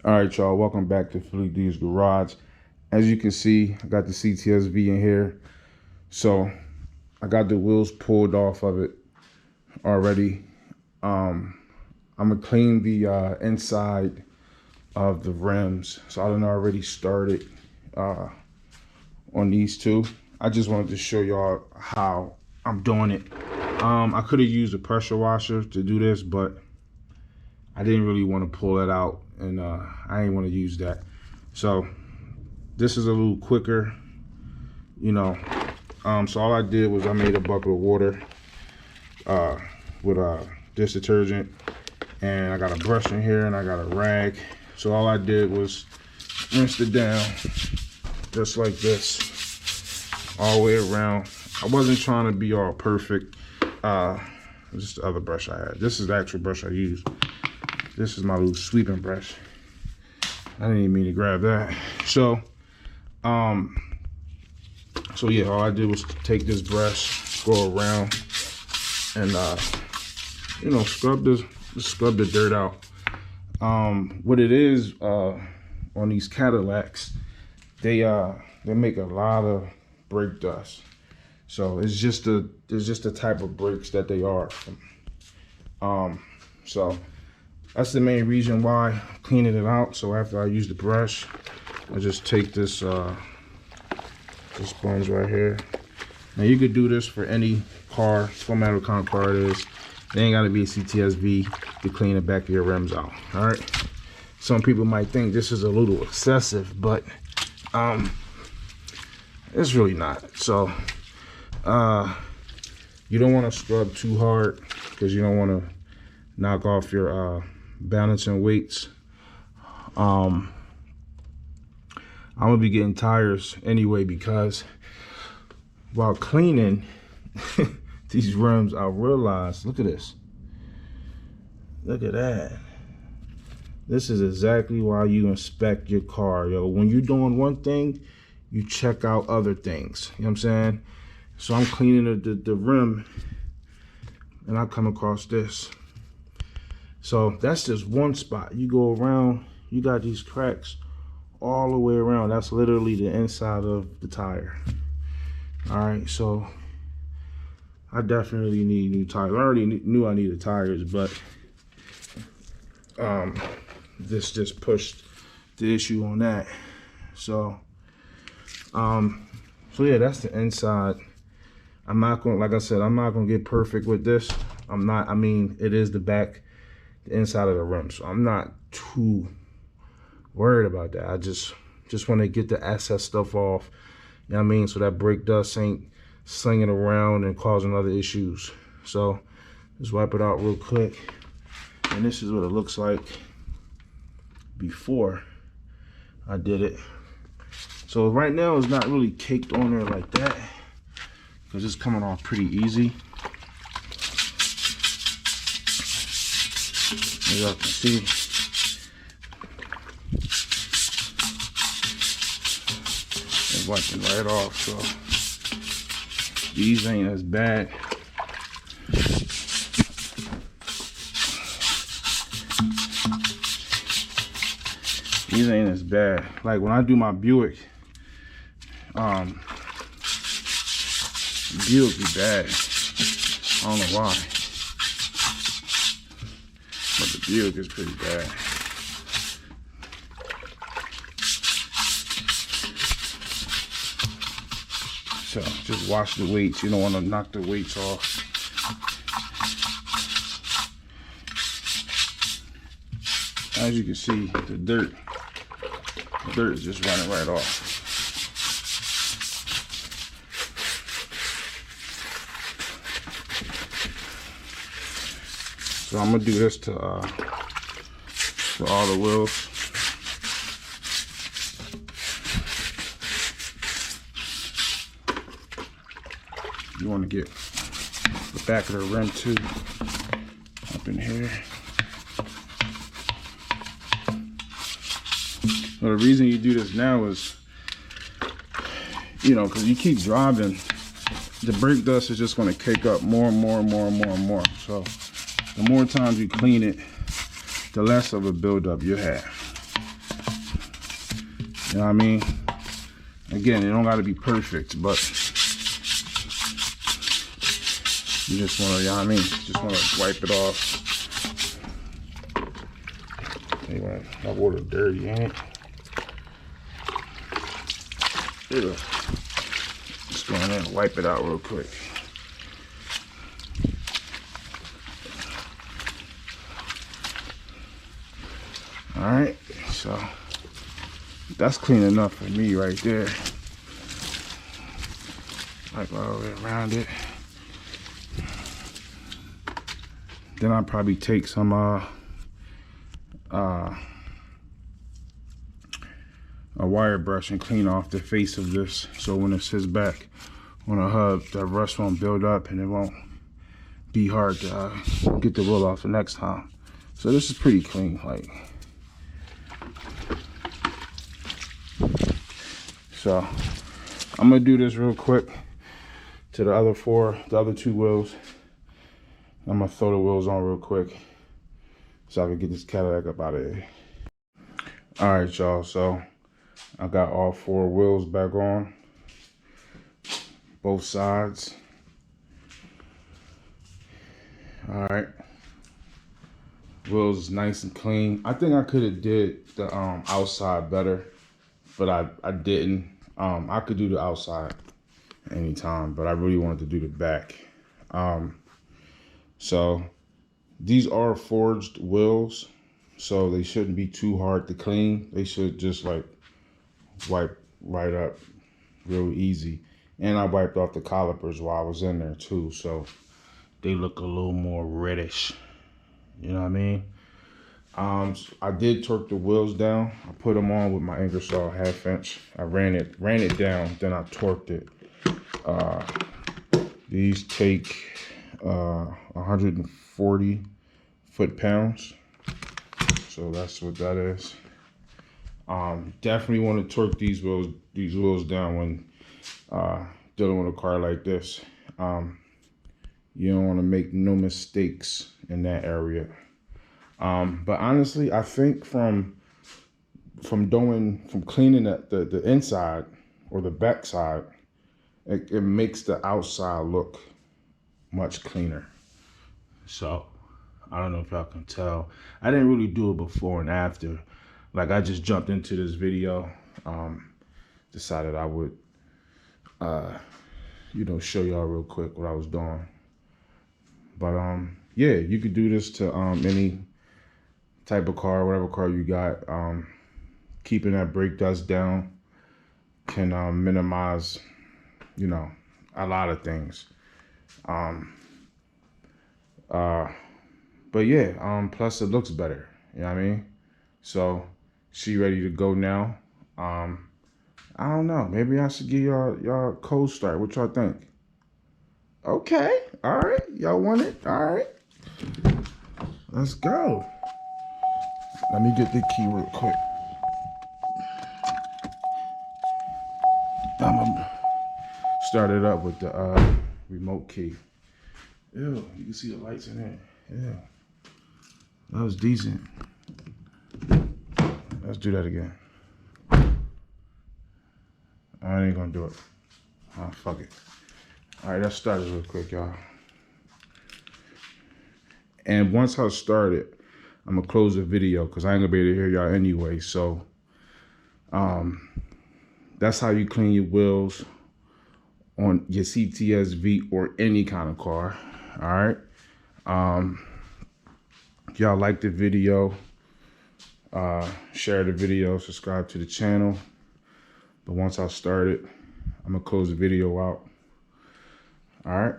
All right, y'all, welcome back to Philly D's Garage. As you can see, I got the CTSV in here. So I got the wheels pulled off of it already. I'm gonna clean the inside of the rims. So I done already started on these two. I just wanted to show y'all how I'm doing it. I could have used a pressure washer to do this, but I didn't really want to pull it out, and I didn't want to use that. So this is a little quicker, you know. So all I did was I made a bucket of water with dish detergent, and I got a brush in here and I got a rag. So all I did was rinse it down just like this, all the way around. I wasn't trying to be all perfect. This is the other brush I had. This is the actual brush I used. This is my little sweeping brush. I didn't even mean to grab that. So yeah, all I did was take this brush, go around, and you know, scrub the dirt out. What it is on these Cadillacs, they make a lot of brake dust. So it's just the type of brakes that they are. So that's the main reason why I'm cleaning it out. So after I use the brush, I just take this sponge right here. Now you could do this for any car, no matter what kind of car it is. It ain't gotta be a CTSV to clean the back of your rims out. All right. Some people might think this is a little excessive, but it's really not. So you don't want to scrub too hard because you don't want to knock off your balancing weights. I'm gonna be getting tires anyway, because while cleaning these rims, I realized, look at this. Look at that. This is exactly why you inspect your car, yo. When you're doing one thing, you check out other things. You know what I'm saying? So I'm cleaning the rim, and I come across this. So that's just one spot. You go around, you got these cracks all the way around. That's literally the inside of the tire. All right, so I definitely need new tires. I already knew I needed tires, but this just pushed the issue on that. So yeah, that's the inside. I'm not gonna, like I said, I'm not gonna get perfect with this. I mean, it is the back, the inside of the rim, so I'm not too worried about that. I just want to get the excess stuff off, you know what I mean, so that brake dust ain't slinging around and causing other issues. So just wipe it out real quick, and this is what it looks like before I did it. So right now it's not really caked on there like that, because it's coming off pretty easy. As y'all can see, it's wiping right off. So these ain't as bad. These ain't as bad. Like when I do my Buick, Buick be bad. I don't know why, but the Buick is pretty bad. So just wash the weights. You don't want to knock the weights off. As you can see, the dirt is just running right off. So I'm gonna do this to all the wheels. You want to get the back of the rim too up in here. Well, the reason you do this now is, you know, because you keep driving, the brake dust is just going to cake up more and more and more and more and more. So the more times you clean it, the less of a buildup you have. You know what I mean? Again, it don't gotta be perfect, but you just wanna, you know what I mean? Just wanna wipe it off. Anyway, my water dirty, ain't it? Ew. Just go in there and wipe it out real quick. All right, so that's clean enough for me right there. Like all the way around it. Then I'll probably take some a wire brush and clean off the face of this, so when it sits back on a hub, the rust won't build up and it won't be hard to get the wheel off the next time. So this is pretty clean, like. So I'm gonna do this real quick to the other two wheels. I'm gonna throw the wheels on real quick so I can get this Cadillac up out of here. All right, y'all, so I got all 4 wheels back on, both sides. All right, wheels is nice and clean. I think I could have did the outside better, but I didn't. I could do the outside anytime, but I really wanted to do the back. So these are forged wheels, so they shouldn't be too hard to clean. They should just like wipe right up real easy. And I wiped off the calipers while I was in there too, so they look a little more reddish. You know what I mean? I did torque the wheels down. I put them on with my Ingersoll 1/2 inch. I ran it down, then I torqued it. These take 140 foot-pounds, so that's what that is. Definitely want to torque these wheels down when dealing with a car like this. You don't want to make no mistakes in that area. But honestly, I think from cleaning the inside or the back side, it makes the outside look much cleaner. So I don't know if y'all can tell. I didn't really do it before and after. Like, I just jumped into this video, decided I would you know, show y'all real quick what I was doing. But yeah, you could do this to any type of car, whatever car you got. Keeping that brake dust down can minimize, you know, a lot of things. But yeah, plus it looks better, you know what I mean? So she ready to go now. I don't know, maybe I should give y'all cold start. What y'all think? Okay, all right, y'all want it? All right, let's go. Let me get the key real quick. I'm gonna start it up with the remote key. Ew, you can see the lights in there. Yeah, that was decent. Let's do that again. I ain't gonna do it. Oh, fuck it. All right, let's start it real quick, y'all. And once I start it, I'm gonna close the video because I ain't gonna be able to hear y'all anyway. So that's how you clean your wheels on your CTS-V or any kind of car. All right. If y'all like the video, share the video, subscribe to the channel. But once I start it, I'm gonna close the video out. All right.